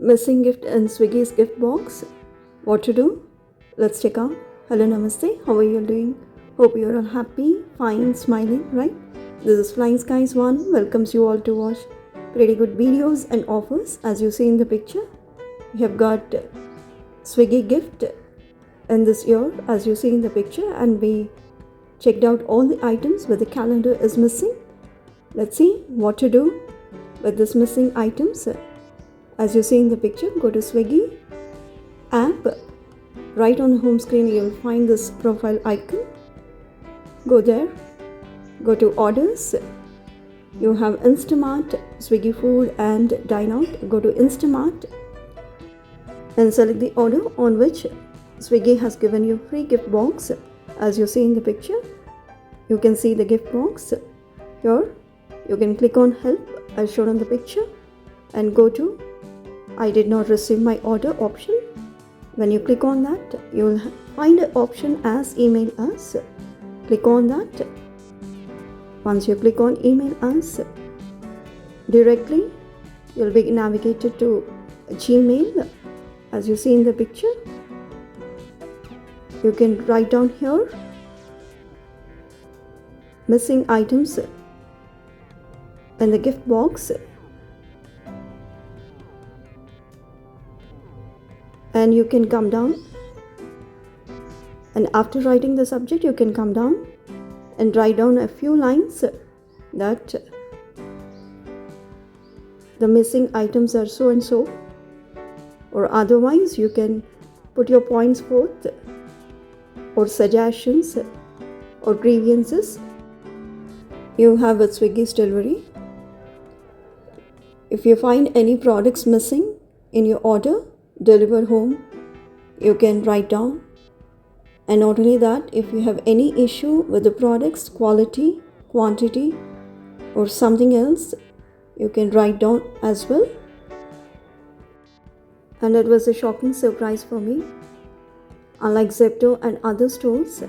Missing gift in Swiggy's gift box. What to do? Let's check out. Hello, namaste. How are you doing? Hope you're all happy, fine, smiling, right? This is Flying Skies One. Welcomes you all to watch pretty good videos and offers. As you see in the picture, we have got Swiggy gift in this year, as you see in the picture, and we checked out all the items where the calendar is missing. Let's see what to do with this missing items. As you see in the picture, go to Swiggy app. Right on the home screen, you will find this profile icon. Go there. Go to orders. You have Instamart, Swiggy food and dine out. Go to Instamart and select the order on which Swiggy has given you free gift box. As you see in the picture, you can see the gift box here. You can click on help as shown on the picture and go to I did not receive my order option. When you click on that, you will find an option as email us. Click on that. Once you click on email us, directly you'll be navigated to Gmail. As you see in the picture, you can write down here missing items in the gift box, and you can come down, and after writing the subject, you can come down and write down a few lines that the missing items are so and so, or otherwise you can put your points forth or suggestions or grievances you have with Swiggy's delivery. If you find any products missing in your order delivered home, you can write down. And not only that, if you have any issue with the product's quality, quantity, or something else, you can write down as well. And it was a shocking surprise for me. Unlike Zepto and other stores,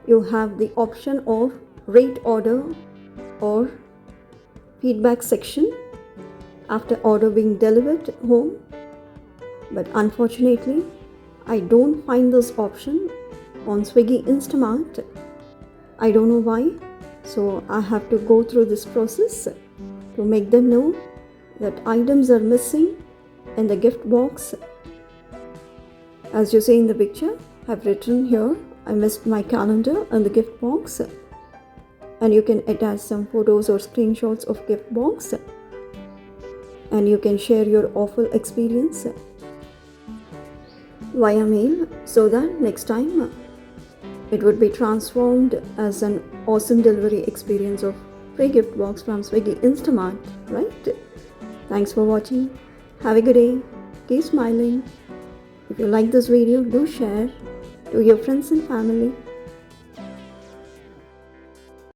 you have the option of rate order or feedback section after order being delivered home. But unfortunately, I don't find this option on Swiggy Instamart. I don't know why. So I have to go through this process to make them know that items are missing in the gift box. As you see in the picture, I've written here, I missed my calendar in the gift box. And you can attach some photos or screenshots of gift box. And you can share your awful experience via mail, so that next time it would be transformed as an awesome delivery experience of free gift box from Swiggy Instamart, right? Thanks for watching. Have a good day. Keep smiling. If you like this video, do share to your friends and family.